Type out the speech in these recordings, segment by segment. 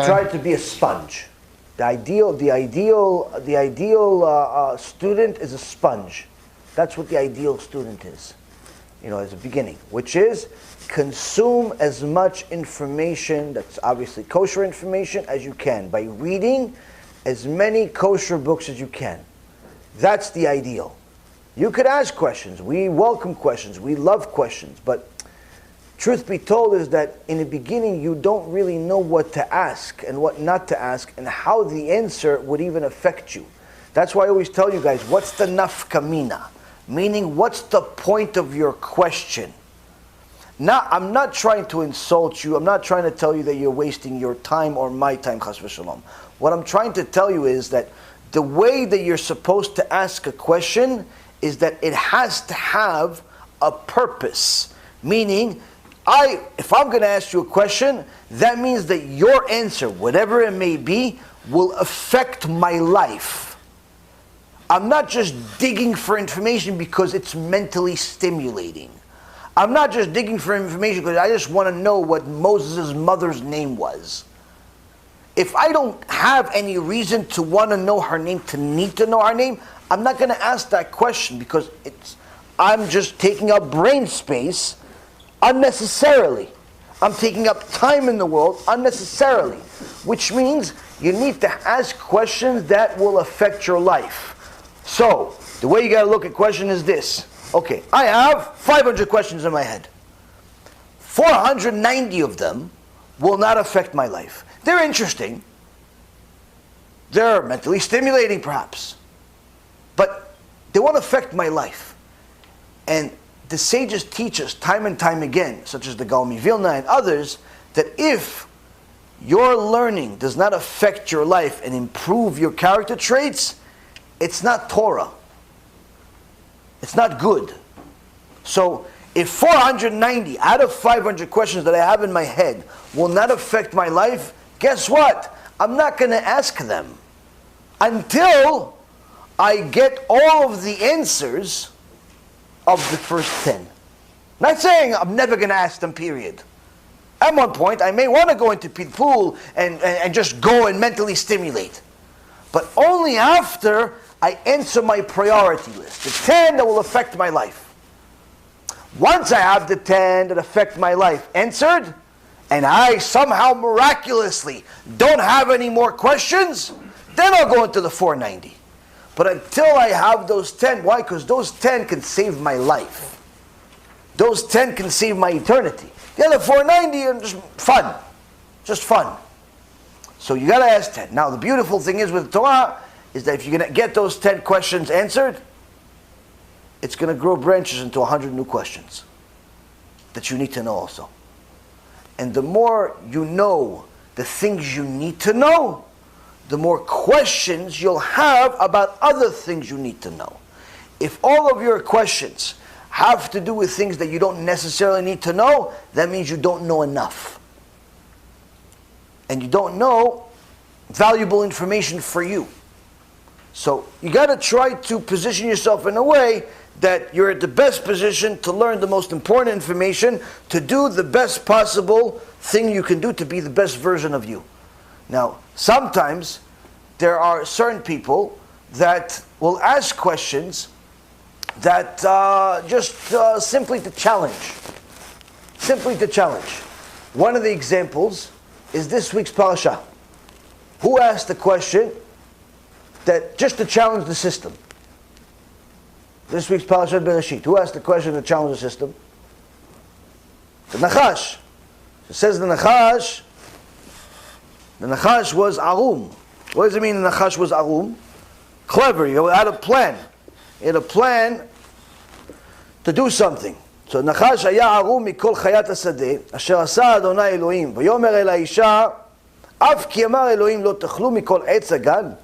try to be a sponge. The ideal student is a sponge. That's what the ideal student is, as a beginning, which is consume as much information, that's obviously kosher information, as you can by reading as many kosher books as you can. That's the ideal. You could ask questions. We welcome questions. We love questions. But truth be told is that in the beginning you don't really know what to ask and what not to ask and how the answer would even affect you. That's why I always tell you guys, what's the nafka mina? Meaning, what's the point of your question? Now, I'm not trying to insult you. I'm not trying to tell you that you're wasting your time or my time, chas v'shalom. What I'm trying to tell you is that the way that you're supposed to ask a question is that it has to have a purpose. Meaning, if I'm going to ask you a question, that means that your answer, whatever it may be, will affect my life. I'm not just digging for information because it's mentally stimulating. I'm not just digging for information because I just want to know what Moses' mother's name was. If I don't have any reason to want to know her name, to need to know her name, I'm not going to ask that question because I'm just taking up brain space unnecessarily. I'm taking up time in the world unnecessarily, which means you need to ask questions that will affect your life. So, the way you got to look at question is this. Okay, I have 500 questions in my head. 490 of them will not affect my life. They're interesting. They're mentally stimulating, perhaps. But they won't affect my life. And the sages teach us time and time again, such as the Gaon Vilna and others, that if your learning does not affect your life and improve your character traits, it's not Torah. It's not good. So, if 490 out of 500 questions that I have in my head will not affect my life, guess what? I'm not going to ask them until I get all of the answers of the first 10. Not saying I'm never going to ask them, period. At one point, I may want to go into the pool and just go and mentally stimulate. But only after I answer my priority list. The 10 that will affect my life. Once I have the 10 that affect my life answered, and I somehow miraculously don't have any more questions, then I'll go into the 490. But until I have those 10, why? Because those 10 can save my life. Those 10 can save my eternity. The other 490 are just fun. Just fun. So you got to ask 10. Now the beautiful thing is with Torah, is that if you're going to get those 10 questions answered, it's going to grow branches into 100 new questions that you need to know also. And the more you know the things you need to know, the more questions you'll have about other things you need to know. If all of your questions have to do with things that you don't necessarily need to know, that means you don't know enough. And you don't know valuable information for you. So you got to try to position yourself in a way that you're at the best position to learn the most important information, to do the best possible thing you can do to be the best version of you. Now, sometimes there are certain people that will ask questions that simply to challenge. Simply to challenge. One of the examples is this week's parasha. Who asked the question that just to challenge the system? This week's parasha Bereshit. Who asked the question to challenge the system? The Nachash. It says the Nachash was Arum. What does it mean the Nachash was Arum? Clever, he had a plan. He had a plan to do something. So Nachash היה ערום מכל חיית השדה, אשר עשה אדוני אלוהים, ויאמר אל האישה, אף כי אמר אלוהים לא תאכלו מכל עץ הגן.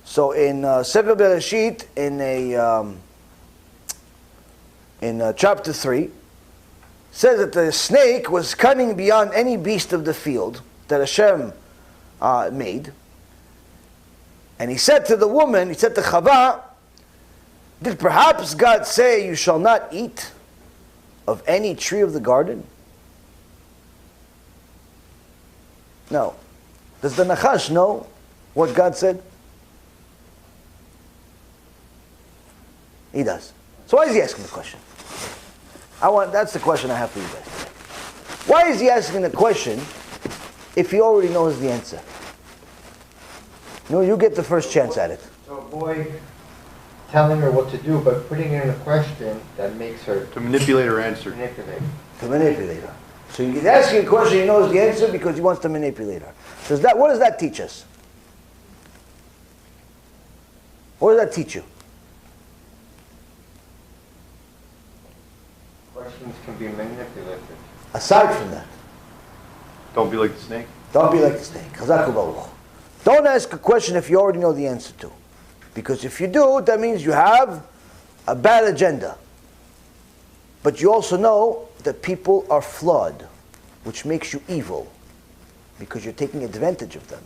So in Sefer Bereshit, in chapter 3, says that the snake was cunning beyond any beast of the field that HaShem made. And he said to the woman, he said to HaBa, did perhaps God say you shall not eat of any tree of the garden? No. Does the Nachash know what God said? He does. So why is he asking the question? That's the question I have for you guys. Why is he asking the question if he already knows the answer? No, you get the first chance at it. So avoid telling her what to do, but putting in a question that makes her... To manipulate her answer. To manipulate her. So he's asking a question, he knows the answer because he wants to manipulate her. What does that teach us? What does that teach you? Questions can be manipulated. Aside from that. Don't be like the snake. Don't be like the snake. Chazaku Baruch. Don't ask a question if you already know the answer to. Because if you do, that means you have a bad agenda. But you also know that people are flawed, which makes you evil, because you're taking advantage of them.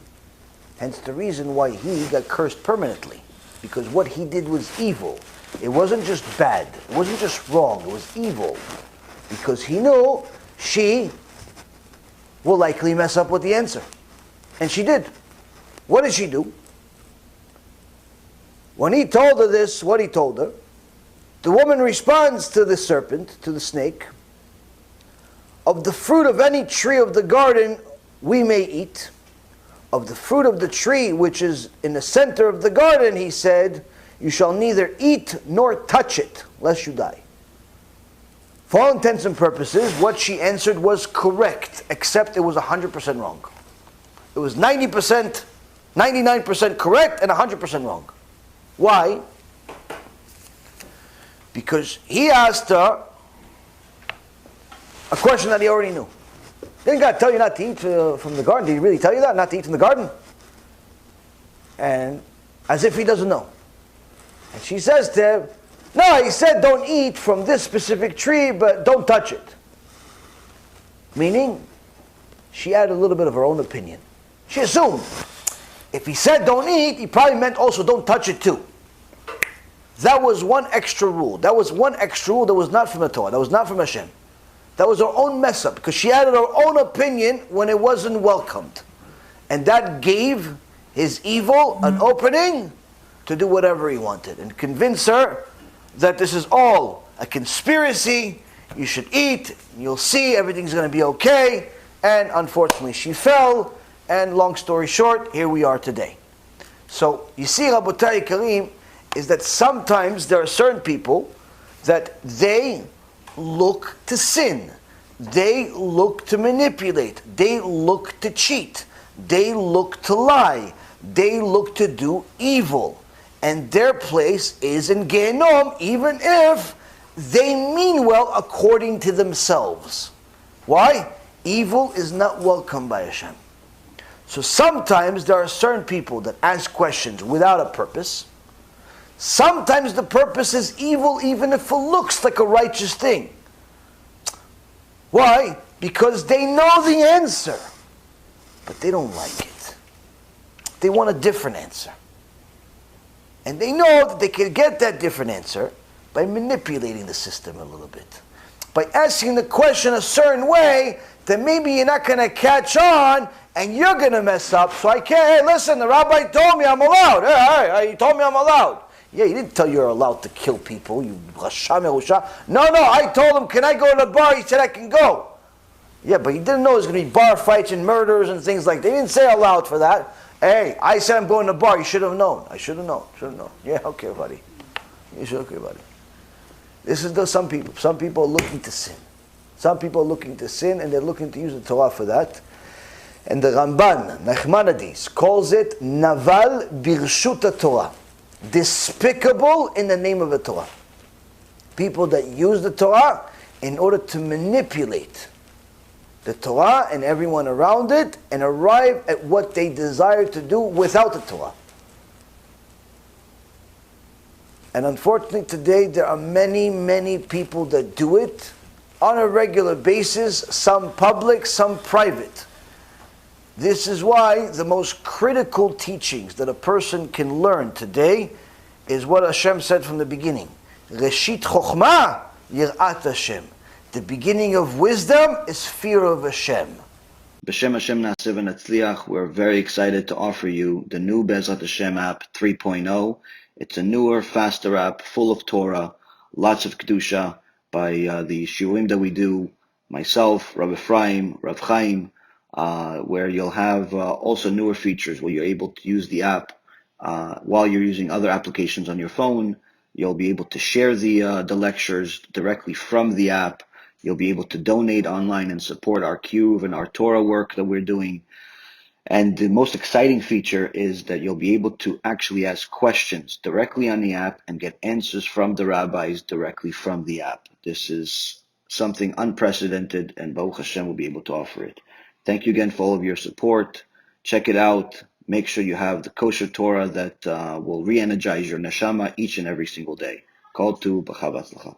Hence the reason why he got cursed permanently, because what he did was evil. It wasn't just bad, it wasn't just wrong, it was evil. Because he knew she will likely mess up with the answer. And she did. What did she do? When he told her this, what he told her, the woman responds to the serpent, to the snake, of the fruit of any tree of the garden we may eat. Of the fruit of the tree which is in the center of the garden, he said, you shall neither eat nor touch it, lest you die. For all intents and purposes, what she answered was correct, except it was 100% wrong. It was 90%, 99% correct and 100% wrong. Why? Because he asked her a question that he already knew. Didn't God tell you not to eat from the garden? Did he really tell you that? Not to eat from the garden? And as if he doesn't know. And she says to him, no, he said don't eat from this specific tree, but don't touch it. Meaning, she added a little bit of her own opinion. She assumed, if he said don't eat, he probably meant also don't touch it too. That was one extra rule. That was one extra rule that was not from the Torah. That was not from HaShem. That was her own mess up, because she added her own opinion when it wasn't welcomed. And that gave his evil an opening to do whatever he wanted and convince her that this is all a conspiracy, you should eat, you'll see, everything's going to be okay. And unfortunately she fell, and long story short, here we are today. So you see, Rabotai Karim, is that sometimes there are certain people that they look to sin, they look to manipulate, they look to cheat, they look to lie, they look to do evil, and their place is in Gehenom, even if they mean well according to themselves. Why? Evil is not welcome by Hashem. So sometimes there are certain people that ask questions without a purpose. Sometimes the purpose is evil even if it looks like a righteous thing. Why? Because they know the answer, but they don't like it. They want a different answer. And they know that they can get that different answer by manipulating the system a little bit. By asking the question a certain way that maybe you're not going to catch on and you're going to mess up. So I can't, hey, listen, the rabbi told me I'm allowed. He told me I'm allowed. Yeah, he didn't tell you you're allowed to kill people, you Rasha Merusha. No, I told him, can I go to the bar? He said I can go. Yeah, but he didn't know there's going to be bar fights and murders and things like that. He didn't say allowed for that. Hey, I said I'm going to the bar. You should have known. I should have known. Yeah, okay, buddy. You should, okay, buddy. This is some people. Some people are looking to sin. Some people are looking to sin, and they're looking to use the Torah for that. And the Ramban, Nachmanides, calls it Naval Birshut Torah. Despicable in the name of the Torah. People that use the Torah in order to manipulate the Torah and everyone around it and arrive at what they desire to do without the Torah. And unfortunately today there are many people that do it on a regular basis, some public, some private. This is why the most critical teachings that a person can learn today is what Hashem said from the beginning. Reshit Chokhmah Yirat Hashem. The beginning of wisdom is fear of Hashem. B'Shem Hashem Na'aseh v'Natzliach, we're very excited to offer you the new Bezrat Hashem app 3.0. It's a newer, faster app full of Torah, lots of Kedusha by the Shiurim that we do, myself, Rabbi Ephraim, Rav Chaim, where you'll have also newer features where you're able to use the app while you're using other applications on your phone. You'll be able to share the lectures directly from the app. You'll be able to donate online and support our Kiruv and our Torah work that we're doing. And the most exciting feature is that you'll be able to actually ask questions directly on the app and get answers from the rabbis directly from the app. This is something unprecedented, and Baruch Hashem will be able to offer it. Thank you again for all of your support. Check it out. Make sure you have the kosher Torah that will re-energize your neshama each and every single day. Call to B'chava Tzlacha.